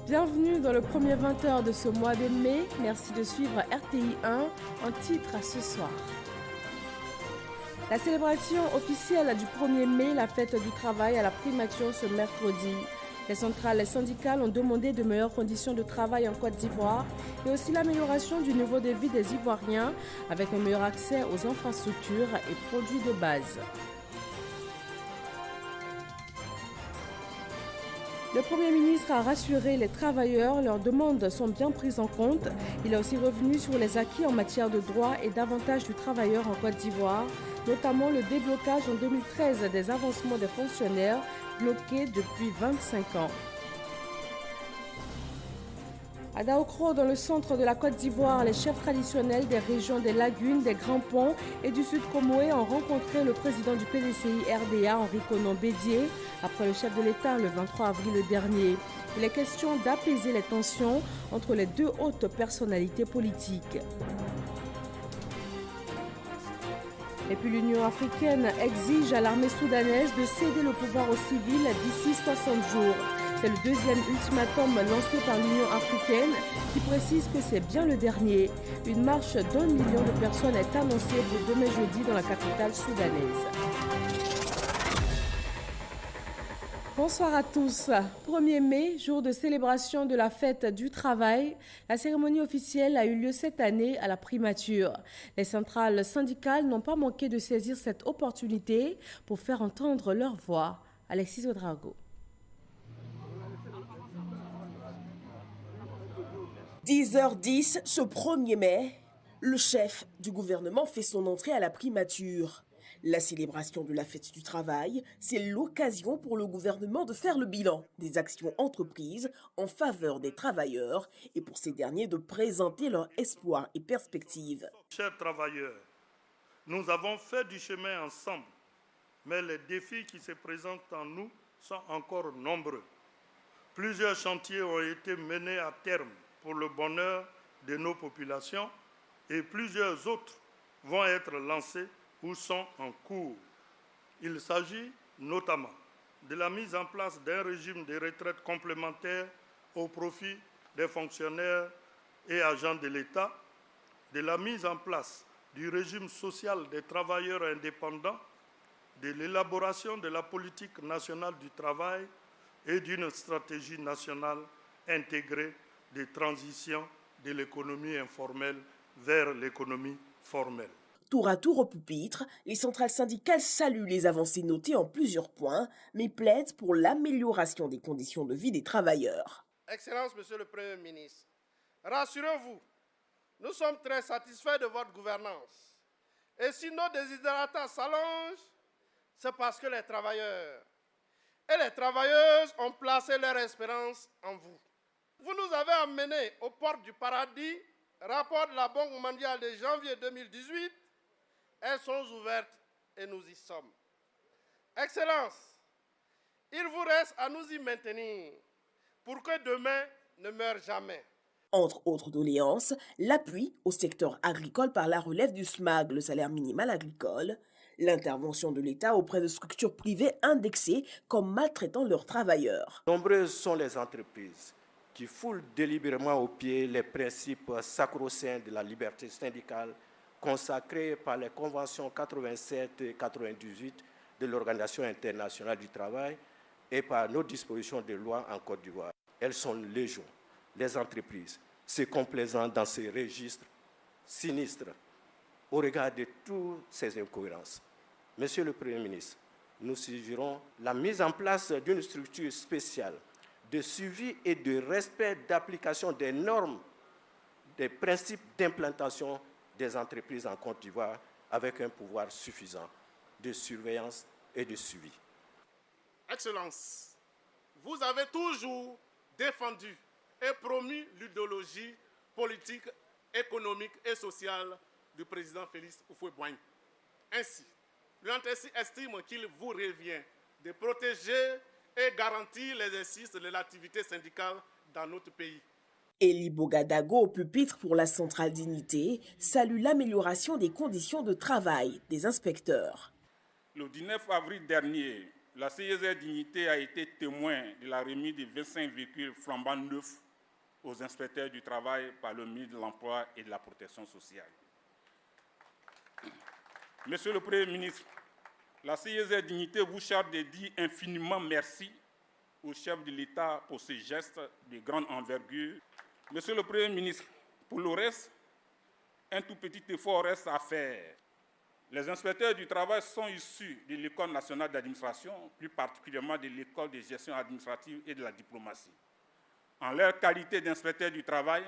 Bienvenue dans le premier 20h de ce mois de mai. Merci de suivre RTI 1 en titre ce soir. La célébration officielle du 1er mai, la fête du travail à la primature ce mercredi. Les centrales syndicales ont demandé de meilleures conditions de travail en Côte d'Ivoire et aussi l'amélioration du niveau de vie des Ivoiriens avec un meilleur accès aux infrastructures et produits de base. Le Premier ministre a rassuré les travailleurs, leurs demandes sont bien prises en compte. Il a aussi revenu sur les acquis en matière de droits et d'avantages du travailleur en Côte d'Ivoire, notamment le déblocage en 2013 des avancements des fonctionnaires bloqués depuis 25 ans. À Daokro, dans le centre de la Côte d'Ivoire, les chefs traditionnels des régions des Lagunes, des Grands Ponts et du Sud Comoé ont rencontré le président du PDCI RDA, Henri Konan Bédié, après le chef de l'État le 23 avril dernier. Il est question d'apaiser les tensions entre les deux hautes personnalités politiques. Et puis l'Union africaine exige à l'armée soudanaise de céder le pouvoir aux civils d'ici 60 jours. C'est le deuxième ultimatum lancé par l'Union africaine qui précise que c'est bien le dernier. Une marche d'1 million de personnes est annoncée pour demain jeudi dans la capitale soudanaise. Bonsoir à tous. 1er mai, jour de célébration de la fête du travail. La cérémonie officielle a eu lieu cette année à la primature. Les centrales syndicales n'ont pas manqué de saisir cette opportunité pour faire entendre leur voix. Alexis Ouedraogo. 10h10, ce 1er mai, le chef du gouvernement fait son entrée à la primature. La célébration de la fête du travail, c'est l'occasion pour le gouvernement de faire le bilan des actions entreprises en faveur des travailleurs et pour ces derniers de présenter leurs espoirs et perspectives. Chers travailleurs, nous avons fait du chemin ensemble, mais les défis qui se présentent en nous sont encore nombreux. Plusieurs chantiers ont été menés à terme pour le bonheur de nos populations et plusieurs autres vont être lancés ou sont en cours. Il s'agit notamment de la mise en place d'un régime de retraite complémentaire au profit des fonctionnaires et agents de l'État, de la mise en place du régime social des travailleurs indépendants, de l'élaboration de la politique nationale du travail et d'une stratégie nationale intégrée de transition de l'économie informelle vers l'économie formelle. Tour à tour au pupitre, les centrales syndicales saluent les avancées notées en plusieurs points, mais plaident pour l'amélioration des conditions de vie des travailleurs. Excellence, Monsieur le Premier ministre, rassurez-vous, nous sommes très satisfaits de votre gouvernance. Et si nos desiderata s'allongent, c'est parce que les travailleurs et les travailleuses ont placé leur espérance en vous. Vous nous avez amenés aux portes du paradis, rapport de la Banque mondiale de janvier 2018. Elles sont ouvertes et nous y sommes. Excellence, il vous reste à nous y maintenir pour que demain ne meure jamais. Entre autres doléances, l'appui au secteur agricole par la relève du SMAG, le salaire minimal agricole, l'intervention de l'État auprès de structures privées indexées comme maltraitant leurs travailleurs. Nombreuses sont les entreprises qui foulent délibérément au pied les principes sacro-saints de la liberté syndicale consacrés par les conventions 87 et 98 de l'Organisation internationale du travail et par nos dispositions de loi en Côte d'Ivoire. Elles sont légion, les entreprises, se complaisant dans ces registres sinistres au regard de toutes ces incohérences. Monsieur le Premier ministre, nous suggérons la mise en place d'une structure spéciale de suivi et de respect d'application des normes, des principes d'implantation des entreprises en Côte d'Ivoire avec un pouvoir suffisant de surveillance et de suivi. Excellence, vous avez toujours défendu et promu l'idéologie politique, économique et sociale du président Félix Houphouët-Boigny. Ainsi, l'UNTC estime qu'il vous revient de protéger et garantir l'exercice de l'activité syndicale dans notre pays. Eli Bogadago, au pupitre pour la centrale Dignité, salue l'amélioration des conditions de travail des inspecteurs. Le 19 avril dernier, La CISR Dignité a été témoin de la remise de 25 véhicules flambant neufs aux inspecteurs du travail par le ministre de l'Emploi et de la Protection sociale. Monsieur le Premier ministre, la CISR Dignité vous charge de dire infiniment merci au chef de l'État pour ces gestes de grande envergure. Monsieur le Premier ministre, pour le reste, un tout petit effort reste à faire. Les inspecteurs du travail sont issus de l'École nationale d'administration, plus particulièrement de l'École de gestion administrative et de la diplomatie. En leur qualité d'inspecteurs du travail,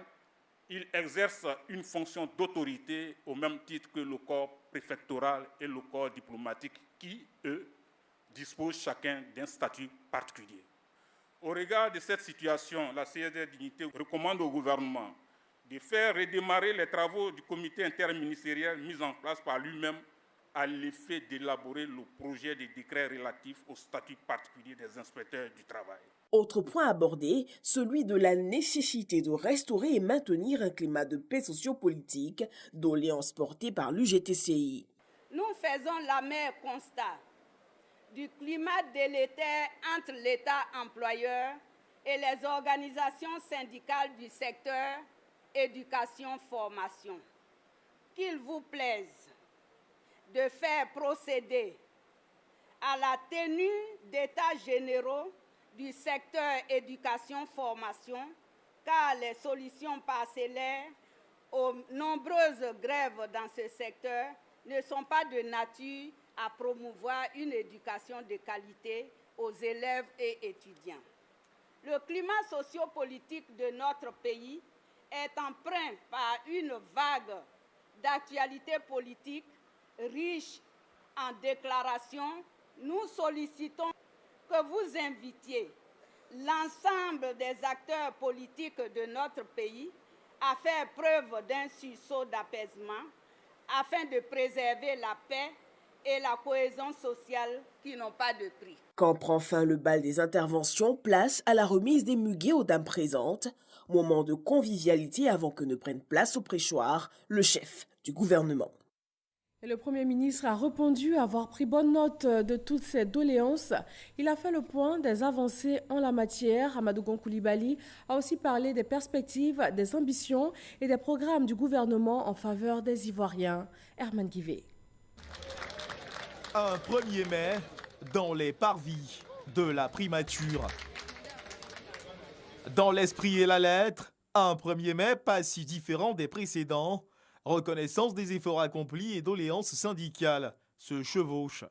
ils exercent une fonction d'autorité au même titre que le corps préfectoral et le corps diplomatique qui, eux, disposent chacun d'un statut particulier. Au regard de cette situation, la CISR Dignité recommande au gouvernement de faire redémarrer les travaux du comité interministériel mis en place par lui-même à l'effet d'élaborer le projet de décret relatif au statut particulier des inspecteurs du travail. Autre point abordé, celui de la nécessité de restaurer et maintenir un climat de paix sociopolitique, doléance portée par l'UGTCI. Nous faisons l'amer constat du climat délétère entre l'État employeur et les organisations syndicales du secteur éducation-formation. Qu'il vous plaise de faire procéder à la tenue d'états généraux du secteur éducation-formation, car les solutions parcellaires aux nombreuses grèves dans ce secteur ne sont pas de nature à promouvoir une éducation de qualité aux élèves et étudiants. Le climat sociopolitique de notre pays est empreint par une vague d'actualité politique riche en déclarations. Nous sollicitons que vous invitiez l'ensemble des acteurs politiques de notre pays à faire preuve d'un sursaut d'apaisement afin de préserver la paix et la cohésion sociale qui n'ont pas de prix. Quand prend fin le bal des interventions, place à la remise des muguets aux dames présentes, moment de convivialité avant que ne prenne place au préchoir le chef du gouvernement. Et le Premier ministre a répondu avoir pris bonne note de toutes ces doléances. Il a fait le point des avancées en la matière. Amadou Gon Coulibaly a aussi parlé des perspectives, des ambitions et des programmes du gouvernement en faveur des Ivoiriens. Herman Guivet. Un 1er mai dans les parvis de la primature. Dans l'esprit et la lettre, un 1er mai pas si différent des précédents. Reconnaissance des efforts accomplis et doléances syndicales se chevauchent.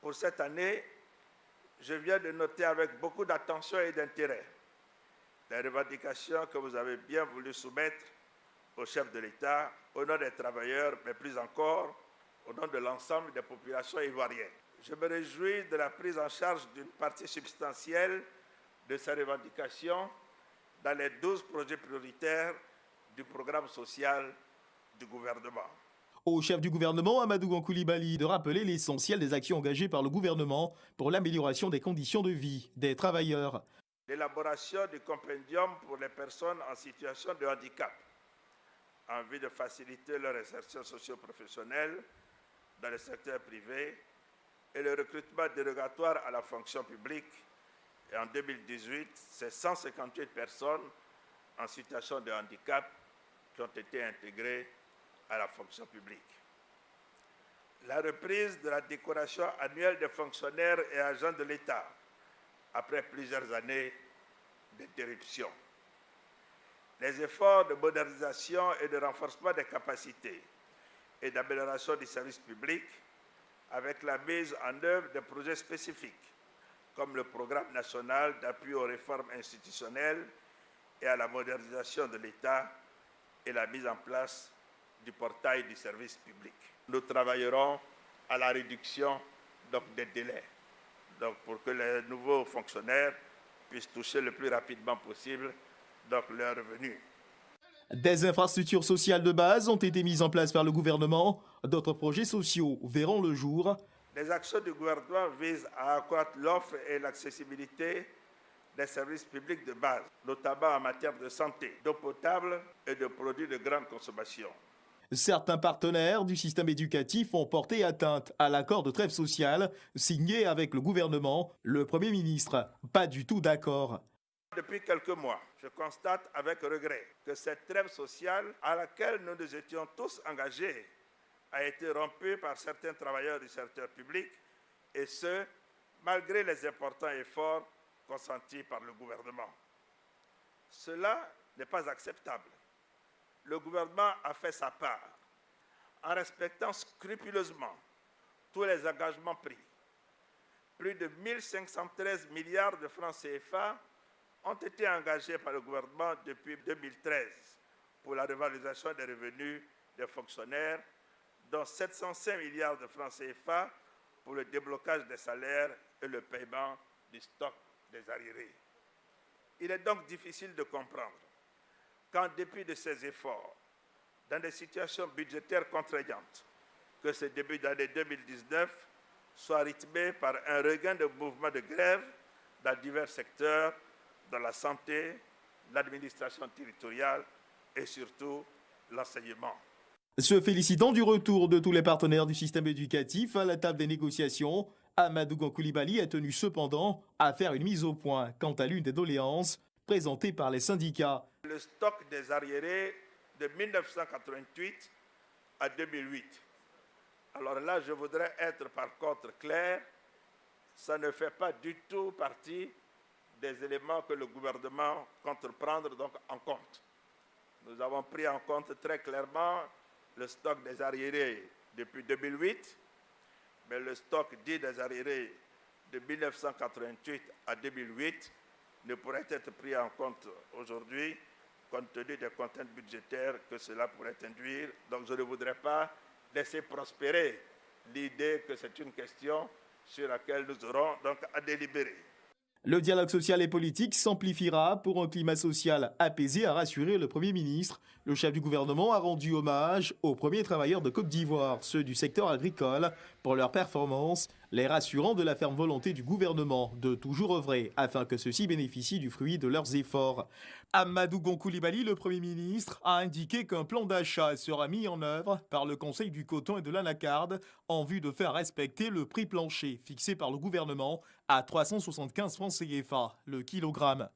Pour cette année, je viens de noter avec beaucoup d'attention et d'intérêt les revendications que vous avez bien voulu soumettre au chef de l'État, au nom des travailleurs, mais plus encore au nom de l'ensemble des populations ivoiriennes. Je me réjouis de la prise en charge d'une partie substantielle de ces revendications dans les 12 projets prioritaires du programme social du gouvernement. Au chef du gouvernement, Amadou Gon Coulibaly, de rappeler l'essentiel des actions engagées par le gouvernement pour l'amélioration des conditions de vie des travailleurs. L'élaboration du compendium pour les personnes en situation de handicap, en vue de faciliter leur insertion socio-professionnelle dans le secteur privé et le recrutement dérogatoire à la fonction publique. Et en 2018, c'est 158 personnes en situation de handicap qui ont été intégrées à la fonction publique. La reprise de la décoration annuelle des fonctionnaires et agents de l'État après plusieurs années d'interruption. Les efforts de modernisation et de renforcement des capacités et d'amélioration du service public avec la mise en œuvre de projets spécifiques comme le Programme national d'appui aux réformes institutionnelles et à la modernisation de l'État et la mise en place du portail du service public. Nous travaillerons à la réduction des délais pour que les nouveaux fonctionnaires puissent toucher le plus rapidement possible leurs revenus. Des infrastructures sociales de base ont été mises en place par le gouvernement. D'autres projets sociaux verront le jour. Les actions du gouvernement visent à accroître l'offre et l'accessibilité des services publics de base, notamment en matière de santé, d'eau potable et de produits de grande consommation. Certains partenaires du système éducatif ont porté atteinte à l'accord de trêve sociale signé avec le gouvernement. Le Premier ministre, pas du tout d'accord. Depuis quelques mois, je constate avec regret que cette trêve sociale à laquelle nous nous étions tous engagés a été rompue par certains travailleurs du secteur public, et ce, malgré les importants efforts consentis par le gouvernement. Cela n'est pas acceptable. Le gouvernement a fait sa part en respectant scrupuleusement tous les engagements pris. Plus de 1513 milliards de francs CFA ont été engagés par le gouvernement depuis 2013 pour la revalorisation des revenus des fonctionnaires, dont 705 milliards de francs CFA pour le déblocage des salaires et le paiement du stock des arriérés. Il est donc difficile de comprendre qu'en dépit de ces efforts, dans des situations budgétaires contraignantes, que ce début d'année 2019 soit rythmé par un regain de mouvements de grève dans divers secteurs, dans la santé, l'administration territoriale et surtout l'enseignement. Se félicitant du retour de tous les partenaires du système éducatif à la table des négociations, Amadou Gon Coulibaly a tenu cependant à faire une mise au point quant à l'une des doléances présentées par les syndicats. Le stock des arriérés de 1988 à 2008. Alors là, je voudrais être par contre clair, ça ne fait pas du tout partie des éléments que le gouvernement compte prendre donc en compte. Nous avons pris en compte très clairement le stock des arriérés depuis 2008, mais le stock dit des arriérés de 1988 à 2008 ne pourrait être pris en compte aujourd'hui compte tenu des contraintes budgétaires que cela pourrait induire. Donc je ne voudrais pas laisser prospérer l'idée que c'est une question sur laquelle nous aurons donc à délibérer. Le dialogue social et politique s'amplifiera pour un climat social apaisé, a rassuré le Premier ministre. Le chef du gouvernement a rendu hommage aux premiers travailleurs de Côte d'Ivoire, ceux du secteur agricole, pour leur performance, les rassurant de la ferme volonté du gouvernement de toujours œuvrer afin que ceux-ci bénéficient du fruit de leurs efforts. Amadou Gon Coulibaly, le Premier ministre, a indiqué qu'un plan d'achat sera mis en œuvre par le Conseil du coton et de l'anacarde en vue de faire respecter le prix plancher fixé par le gouvernement à 375 francs CFA le kilogramme.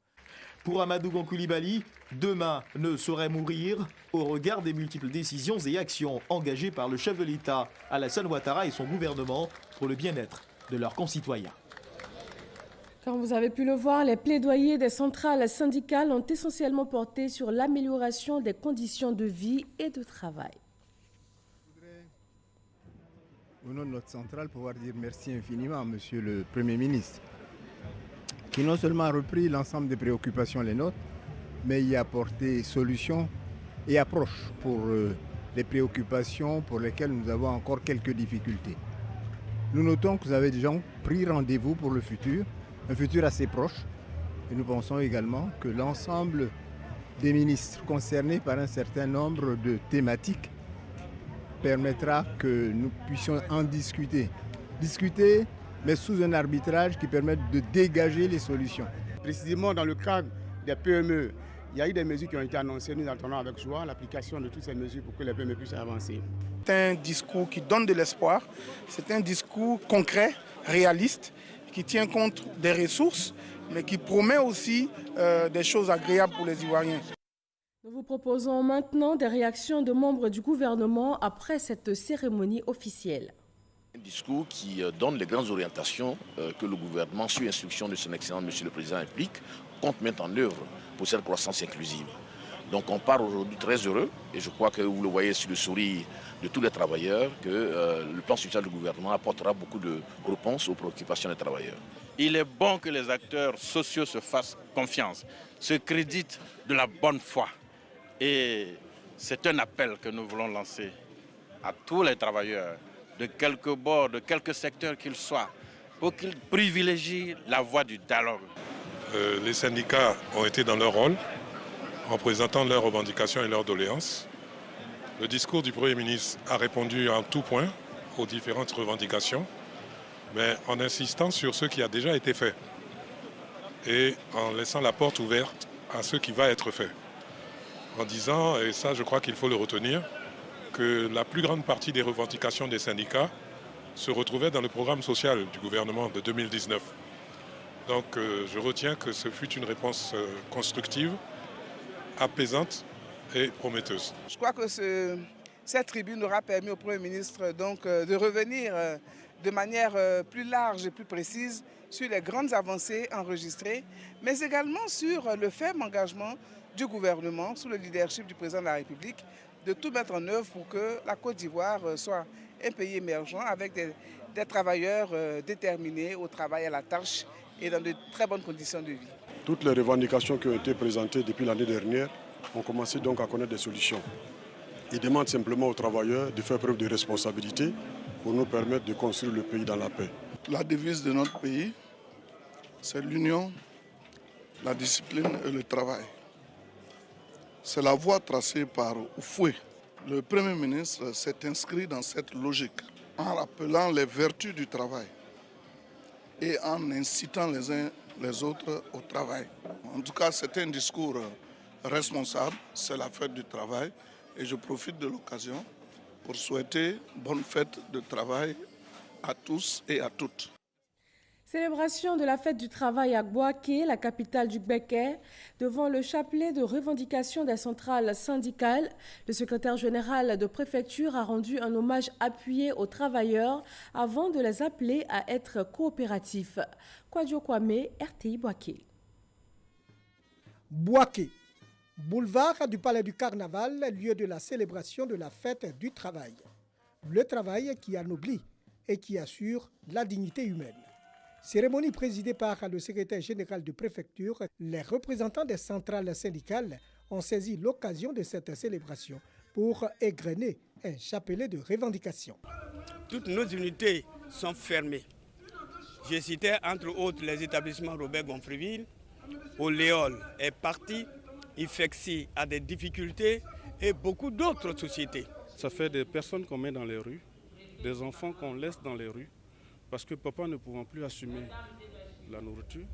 Pour Amadou Gon Coulibaly, demain ne saurait mourir au regard des multiples décisions et actions engagées par le chef de l'État, Alassane Ouattara et son gouvernement pour le bien-être de leurs concitoyens. Comme vous avez pu le voir, les plaidoyers des centrales syndicales ont essentiellement porté sur l'amélioration des conditions de vie et de travail. Je voudrais, au nom de notre centrale, pouvoir dire merci infiniment à Monsieur le Premier ministre, qui non seulement a repris l'ensemble des préoccupations les nôtres, mais y a apporté solutions et approches pour les préoccupations pour lesquelles nous avons encore quelques difficultés. Nous notons que vous avez déjà pris rendez-vous pour le futur, un futur assez proche, et nous pensons également que l'ensemble des ministres concernés par un certain nombre de thématiques permettra que nous puissions en discuter. Discuter, mais sous un arbitrage qui permette de dégager les solutions. Précisément dans le cadre des PME, il y a eu des mesures qui ont été annoncées. Nous attendons avec joie l'application de toutes ces mesures pour que les PME puissent avancer. C'est un discours qui donne de l'espoir, c'est un discours concret, réaliste, qui tient compte des ressources, mais qui promet aussi des choses agréables pour les Ivoiriens. Nous vous proposons maintenant des réactions de membres du gouvernement après cette cérémonie officielle. Un discours qui donne les grandes orientations que le gouvernement, sur instruction de son Excellence Monsieur le Président implique, compte mettre en œuvre pour cette croissance inclusive. Donc on part aujourd'hui très heureux, et je crois que vous le voyez sur le sourire de tous les travailleurs, que le plan social du gouvernement apportera beaucoup de réponses aux préoccupations des travailleurs. Il est bon que les acteurs sociaux se fassent confiance, se créditent de la bonne foi. Et c'est un appel que nous voulons lancer à tous les travailleurs, de quelque bord, de quelque secteur qu'ils soient, pour qu'ils privilégient la voie du dialogue. Les syndicats ont été dans leur rôle, en présentant leurs revendications et leurs doléances. Le discours du Premier ministre a répondu en tout point aux différentes revendications, mais en insistant sur ce qui a déjà été fait et en laissant la porte ouverte à ce qui va être fait. En disant, et ça je crois qu'il faut le retenir, que la plus grande partie des revendications des syndicats se retrouvaient dans le programme social du gouvernement de 2019. Donc je retiens que ce fut une réponse constructive, apaisante et prometteuse. Je crois que cette tribune aura permis au Premier ministre donc, de revenir de manière plus large et plus précise sur les grandes avancées enregistrées, mais également sur le ferme engagement du gouvernement, sous le leadership du président de la République, de tout mettre en œuvre pour que la Côte d'Ivoire soit un pays émergent avec des travailleurs déterminés au travail, à la tâche et dans de très bonnes conditions de vie. Toutes les revendications qui ont été présentées depuis l'année dernière ont commencé donc à connaître des solutions. Ils demandent simplement aux travailleurs de faire preuve de responsabilité pour nous permettre de construire le pays dans la paix. La devise de notre pays, c'est l'union, la discipline et le travail. C'est la voie tracée par Houphouët. Le Premier ministre s'est inscrit dans cette logique en rappelant les vertus du travail et en incitant les uns les autres au travail. En tout cas, c'est un discours responsable, c'est la fête du travail et je profite de l'occasion pour souhaiter bonne fête de travail à tous et à toutes. Célébration de la fête du travail à Bouaké, la capitale du Béquet, devant le chapelet de revendication des centrales syndicales. Le secrétaire général de préfecture a rendu un hommage appuyé aux travailleurs avant de les appeler à être coopératifs. Kwadjo Kwame, RTI Bouaké. Bouaké, boulevard du Palais du Carnaval, lieu de la célébration de la fête du travail. Le travail qui anoblit et qui assure la dignité humaine. Cérémonie présidée par le secrétaire général de préfecture, les représentants des centrales syndicales ont saisi l'occasion de cette célébration pour égrener un chapelet de revendications. Toutes nos unités sont fermées. Je citais entre autres les établissements Robert Gonfreville, Oléol est parti, Ifexi a des difficultés et beaucoup d'autres sociétés. Ça fait des personnes qu'on met dans les rues, des enfants qu'on laisse dans les rues, parce que papa ne pouvant plus assumer la nourriture,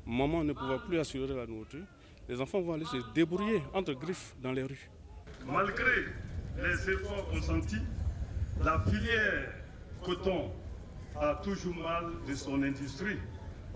maman ne pouvant plus assurer la nourriture, les enfants vont aller se débrouiller entre griffes dans les rues. Malgré les efforts consentis, la filière coton a toujours mal de son industrie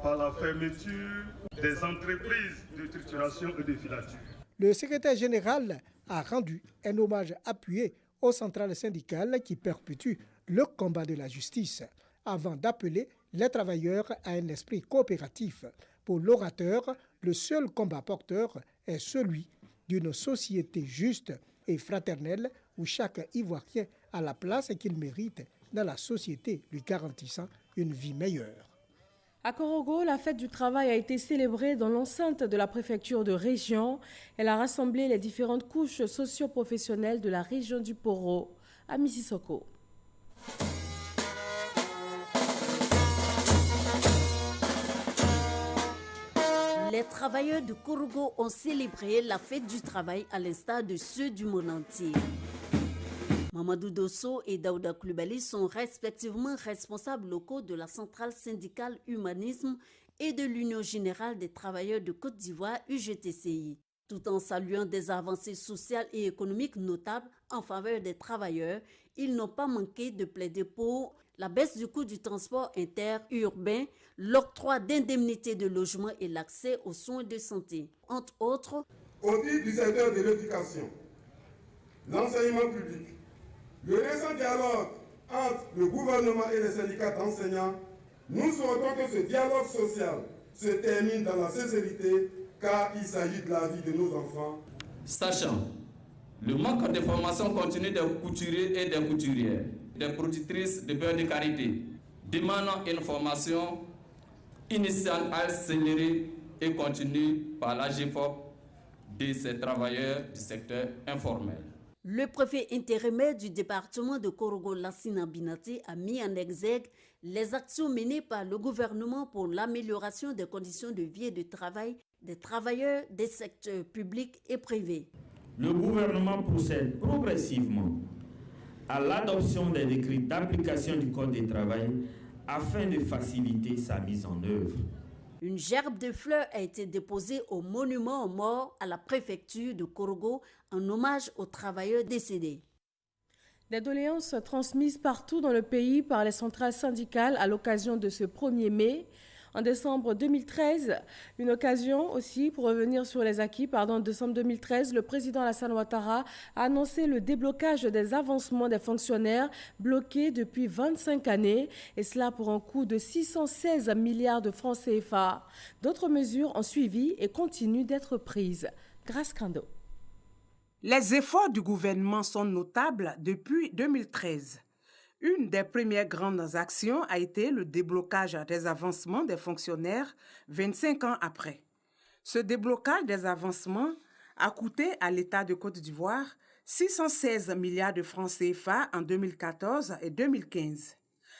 par la fermeture des entreprises de trituration et de filature. Le secrétaire général a rendu un hommage appuyé aux centrales syndicales qui perpétuent le combat de la justice, avant d'appeler les travailleurs à un esprit coopératif. Pour l'orateur, le seul combat porteur est celui d'une société juste et fraternelle où chaque Ivoirien a la place qu'il mérite dans la société, lui garantissant une vie meilleure. À Korogo, la fête du travail a été célébrée dans l'enceinte de la préfecture de région. Elle a rassemblé les différentes couches socio-professionnelles de la région du Poro à Mississauga. Les travailleurs de Korogo ont célébré la fête du travail à l'instar de ceux du monde entier. Mamadou Dosso et Daouda Koulibaly sont respectivement responsables locaux de la centrale syndicale Humanisme et de l'Union générale des travailleurs de Côte d'Ivoire UGTCI. Tout en saluant des avancées sociales et économiques notables en faveur des travailleurs, ils n'ont pas manqué de plaider pour la baisse du coût du transport interurbain, l'octroi d'indemnités de logement et l'accès aux soins de santé. Entre autres, au titre du secteur de l'éducation, l'enseignement public, le récent dialogue entre le gouvernement et les syndicats d'enseignants, nous souhaitons que ce dialogue social se termine dans la sincérité car il s'agit de la vie de nos enfants. Sachant le manque de formation continue des couturiers et des couturières, des productrices de beurre de karité, demandant une formation initiale accélérée et continue par l'AGFOP de ces travailleurs du secteur informel. Le préfet intérimaire du département de Korogo, Lassina Binati, a mis en exergue les actions menées par le gouvernement pour l'amélioration des conditions de vie et de travail des travailleurs des secteurs publics et privés. Le gouvernement procède progressivement à l'adoption des décrets d'application du Code du travail afin de faciliter sa mise en œuvre. Une gerbe de fleurs a été déposée au monument aux morts à la préfecture de Korogo en hommage aux travailleurs décédés. Des doléances transmises partout dans le pays par les centrales syndicales à l'occasion de ce 1er mai. En décembre 2013, une occasion aussi pour revenir sur les acquis. En décembre 2013, le président Alassane Ouattara a annoncé le déblocage des avancements des fonctionnaires bloqués depuis 25 années, et cela pour un coût de 616 milliards de francs CFA. D'autres mesures ont suivi et continuent d'être prises. Grâce Kando. Les efforts du gouvernement sont notables depuis 2013. Une des premières grandes actions a été le déblocage des avancements des fonctionnaires 25 ans après. Ce déblocage des avancements a coûté à l'État de Côte d'Ivoire 616 milliards de francs CFA en 2014 et 2015.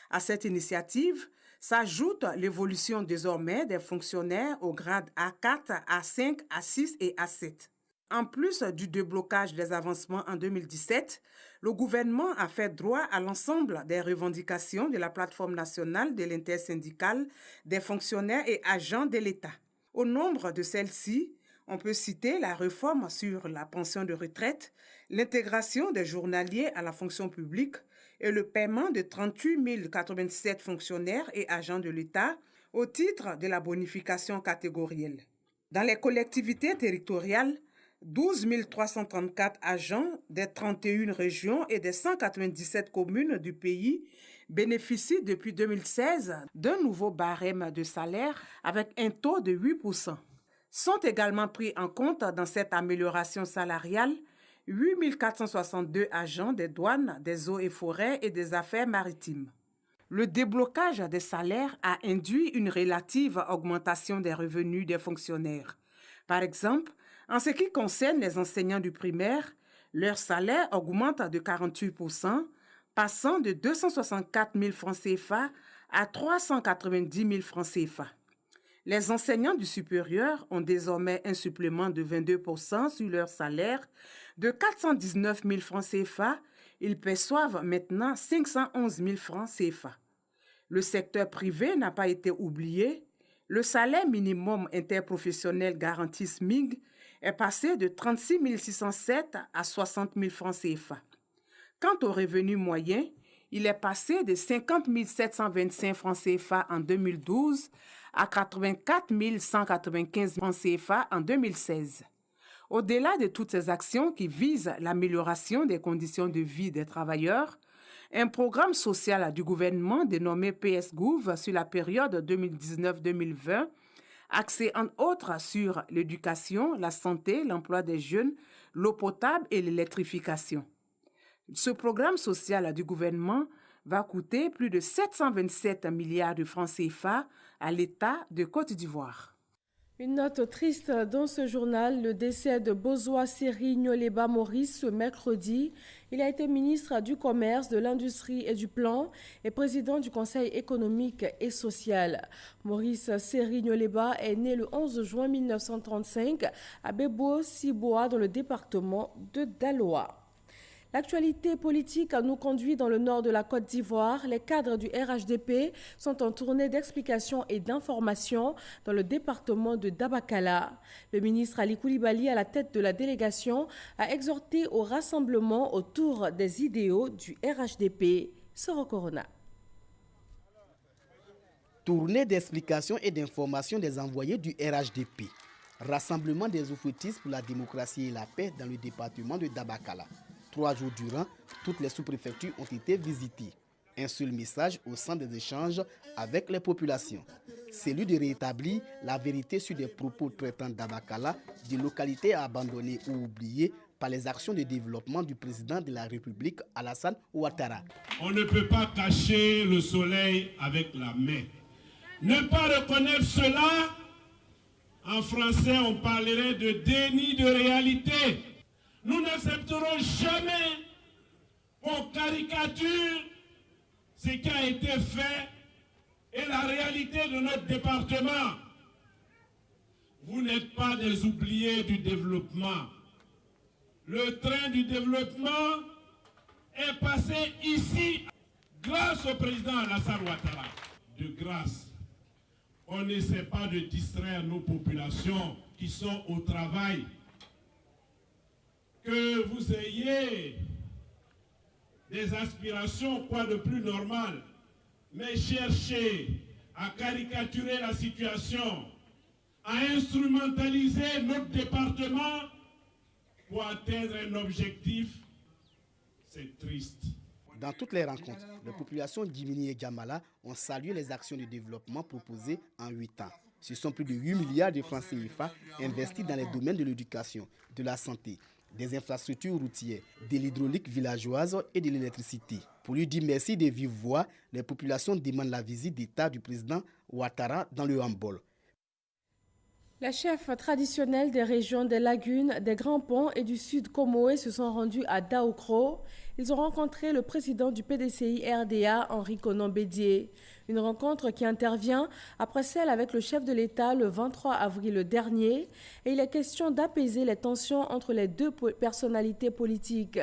À cette initiative s'ajoute l'évolution désormais des fonctionnaires au grade A4, A5, A6 et A7. En plus du déblocage des avancements en 2017, le gouvernement a fait droit à l'ensemble des revendications de la plateforme nationale de l'intersyndicale des fonctionnaires et agents de l'État. Au nombre de celles-ci, on peut citer la réforme sur la pension de retraite, l'intégration des journaliers à la fonction publique et le paiement de 38 087 fonctionnaires et agents de l'État au titre de la bonification catégorielle. Dans les collectivités territoriales, 12 334 agents des 31 régions et des 197 communes du pays bénéficient depuis 2016 d'un nouveau barème de salaire avec un taux de 8%. Sont également pris en compte dans cette amélioration salariale 8 462 agents des douanes, des eaux et forêts et des affaires maritimes. Le déblocage des salaires a induit une relative augmentation des revenus des fonctionnaires. Par exemple, en ce qui concerne les enseignants du primaire, leur salaire augmente de 48%, passant de 264 000 francs CFA à 390 000 francs CFA. Les enseignants du supérieur ont désormais un supplément de 22% sur leur salaire. De 419 000 francs CFA, ils perçoivent maintenant 511 000 francs CFA. Le secteur privé n'a pas été oublié. Le salaire minimum interprofessionnel garanti SMIG est passé de 36 607 à 60 000 francs CFA. Quant au revenu moyen, il est passé de 50 725 francs CFA en 2012 à 84 195 francs CFA en 2016. Au-delà de toutes ces actions qui visent l'amélioration des conditions de vie des travailleurs, un programme social du gouvernement dénommé PSGouv sur la période 2019-2020, axé en autres sur l'éducation, la santé, l'emploi des jeunes, l'eau potable et l'électrification. Ce programme social du gouvernement va coûter plus de 727 milliards de francs CFA à l'État de Côte d'Ivoire. Une note triste dans ce journal, le décès de Bozoa Seri Nyoleba Maurice ce mercredi. Il a été ministre du Commerce, de l'Industrie et du Plan et président du Conseil économique et social. Maurice Seri Nyoleba est né le 11 juin 1935 à Bebo-Siboa dans le département de Daloa. L'actualité politique nous conduit dans le nord de la Côte d'Ivoire. Les cadres du RHDP sont en tournée d'explication et d'information dans le département de Dabakala. Le ministre Ali Koulibaly, à la tête de la délégation, a exhorté au rassemblement autour des idéaux du RHDP. Soro Corona. Tournée d'explication et d'information des envoyés du RHDP. Rassemblement des oufoutistes pour la démocratie et la paix dans le département de Dabakala. 3 jours durant, toutes les sous-préfectures ont été visitées. Un seul message au centre des échanges avec les populations. Celui de rétablir la vérité sur des propos traitant Dabakala, des localités abandonnées ou oubliées par les actions de développement du président de la République, Alassane Ouattara. On ne peut pas cacher le soleil avec la main. Ne pas reconnaître cela, en français on parlerait de déni de réalité. Nous n'accepterons jamais qu'on caricature ce qui a été fait et la réalité de notre département. Vous n'êtes pas des oubliés du développement. Le train du développement est passé ici grâce au président Alassane Ouattara. De grâce, on n'essaie pas de distraire nos populations qui sont au travail. Que vous ayez des aspirations, quoi de plus normal, mais chercher à caricaturer la situation, à instrumentaliser notre département pour atteindre un objectif, c'est triste. Dans toutes les rencontres, les populations d'Imini et Djamala ont salué les actions de développement proposées en 8 ans. Ce sont plus de 8 milliards de francs CFA investis dans les domaines de l'éducation, de la santé, des infrastructures routières, de l'hydraulique villageoise et de l'électricité. Pour lui dire merci de vive voix, les populations demandent la visite d'État du président Ouattara dans le handball. Les chefs traditionnels des régions des Lagunes, des Grands Ponts et du Sud Comoé se sont rendus à Daoukro. Ils ont rencontré le président du PDCI RDA, Henri Konan Bédié. Une rencontre qui intervient après celle avec le chef de l'État le 23 avril dernier. Et il est question d'apaiser les tensions entre les deux personnalités politiques.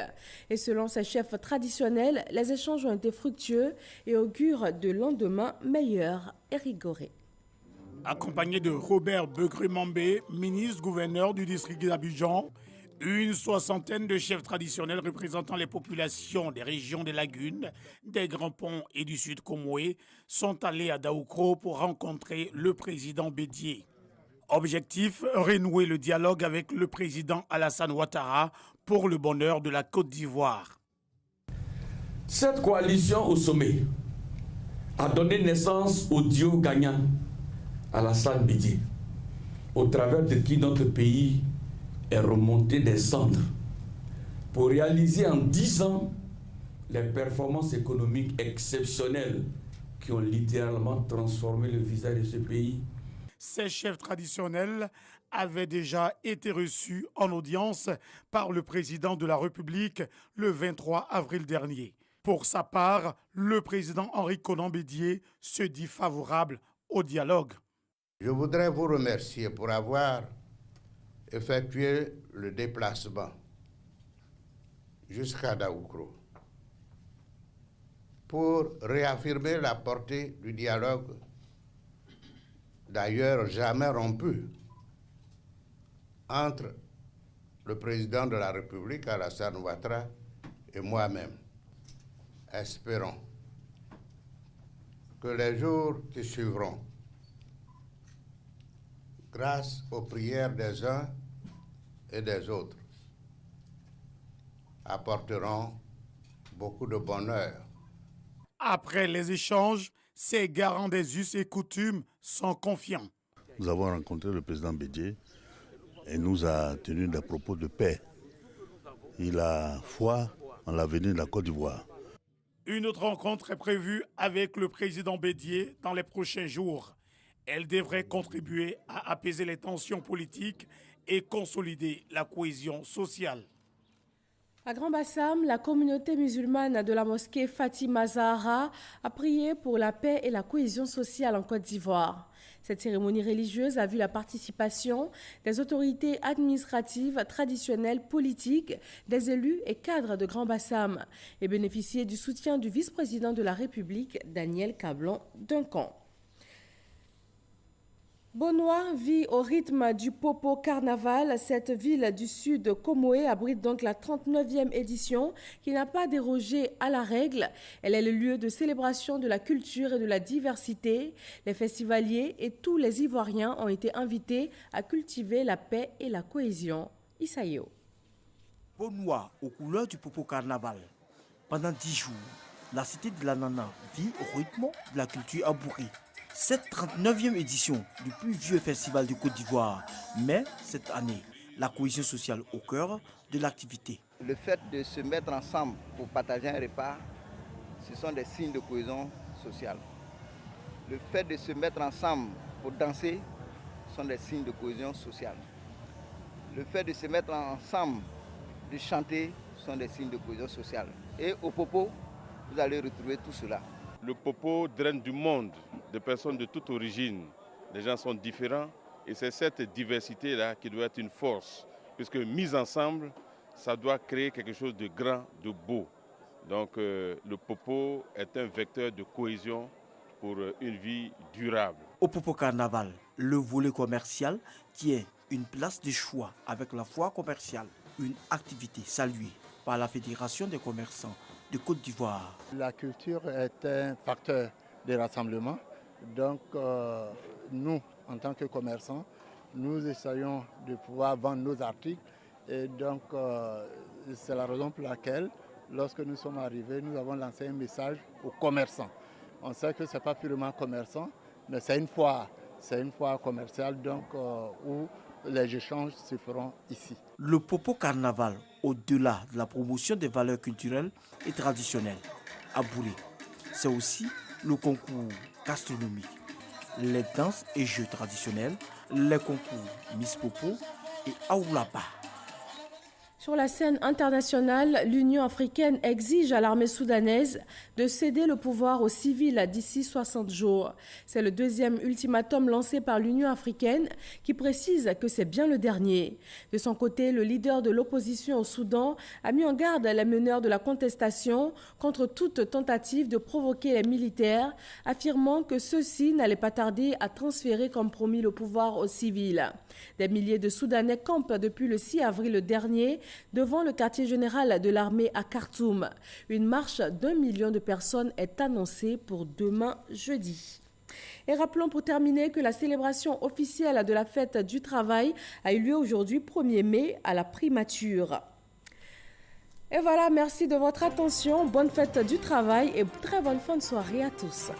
Et selon ces chefs traditionnels, les échanges ont été fructueux et augurent de lendemains meilleurs et rigorés. Accompagné de Robert Begré-Mambé, ministre-gouverneur du district d'Abidjan, une soixantaine de chefs traditionnels représentant les populations des régions des Lagunes, des Grands Ponts et du Sud Comoé sont allés à Daoukro pour rencontrer le président Bédié. Objectif, renouer le dialogue avec le président Alassane Ouattara pour le bonheur de la Côte d'Ivoire. Cette coalition au sommet a donné naissance au duo gagnant Alassane Bédié, au travers de qui notre pays est remonté des cendres pour réaliser en 10 ans les performances économiques exceptionnelles qui ont littéralement transformé le visage de ce pays. Ces chefs traditionnels avaient déjà été reçus en audience par le président de la République le 23 avril dernier. Pour sa part, le président Henri Konan Bédié se dit favorable au dialogue. Je voudrais vous remercier pour avoir effectué le déplacement jusqu'à Daoukro pour réaffirmer la portée du dialogue, d'ailleurs jamais rompu, entre le président de la République, Alassane Ouattara, et moi-même. Espérons que les jours qui suivront, grâce aux prières des uns et des autres, apporteront beaucoup de bonheur. Après les échanges, ces garants des us et coutumes sont confiants. Nous avons rencontré le président Bédié et nous a tenu des propos de paix. Il a foi en l'avenir de la Côte d'Ivoire. Une autre rencontre est prévue avec le président Bédié dans les prochains jours. Elle devrait contribuer à apaiser les tensions politiques et consolider la cohésion sociale. À Grand-Bassam, la communauté musulmane de la mosquée Fatima Zahra a prié pour la paix et la cohésion sociale en Côte d'Ivoire. Cette cérémonie religieuse a vu la participation des autorités administratives, traditionnelles, politiques, des élus et cadres de Grand-Bassam et bénéficié du soutien du vice-président de la République, Daniel Cablon-Duncan. Bonois vit au rythme du Popo Carnaval. Cette ville du sud Comoé abrite donc la 39e édition qui n'a pas dérogé à la règle. Elle est le lieu de célébration de la culture et de la diversité. Les festivaliers et tous les Ivoiriens ont été invités à cultiver la paix et la cohésion. Isaïo. Bonois aux couleurs du Popo Carnaval. Pendant 10 jours, la cité de la Nana vit au rythme de la culture abourée. Cette 39e édition du plus vieux festival de Côte d'Ivoire met cette année la cohésion sociale au cœur de l'activité. Le fait de se mettre ensemble pour partager un repas, ce sont des signes de cohésion sociale. Le fait de se mettre ensemble pour danser, ce sont des signes de cohésion sociale. Le fait de se mettre ensemble, de chanter, ce sont des signes de cohésion sociale. Et au Popo, vous allez retrouver tout cela. Le Popo draine du monde, des personnes de toute origine. Les gens sont différents et c'est cette diversité-là qui doit être une force. Puisque mise ensemble, ça doit créer quelque chose de grand, de beau. Donc le Popo est un vecteur de cohésion pour une vie durable. Au Popo Carnaval, le volet commercial tient une place de choix avec la foire commerciale. Une activité saluée par la Fédération des commerçants de Côte d'Ivoire. La culture est un facteur de rassemblement. Donc nous, en tant que commerçants, nous essayons de pouvoir vendre nos articles. Et donc c'est la raison pour laquelle, lorsque nous sommes arrivés, nous avons lancé un message aux commerçants. On sait que ce n'est pas purement commerçant, mais c'est une foire commerciale donc, où les échanges se feront ici. Le Popo Carnaval, au-delà de la promotion des valeurs culturelles et traditionnelles, à Bouré, c'est aussi le concours gastronomique, les danses et jeux traditionnels, les concours Miss Popo et Aoulaba. Sur la scène internationale, l'Union africaine exige à l'armée soudanaise de céder le pouvoir aux civils d'ici 60 jours. C'est le deuxième ultimatum lancé par l'Union africaine qui précise que c'est bien le dernier. De son côté, le leader de l'opposition au Soudan a mis en garde les meneurs de la contestation contre toute tentative de provoquer les militaires, affirmant que ceux-ci n'allaient pas tarder à transférer comme promis le pouvoir aux civils. Des milliers de Soudanais campent depuis le 6 avril dernier devant le quartier général de l'armée à Khartoum. Une marche d'1 million de personnes est annoncée pour demain jeudi. Et rappelons pour terminer que la célébration officielle de la fête du travail a eu lieu aujourd'hui 1er mai à la Primature. Et voilà, merci de votre attention, bonne fête du travail et très bonne fin de soirée à tous.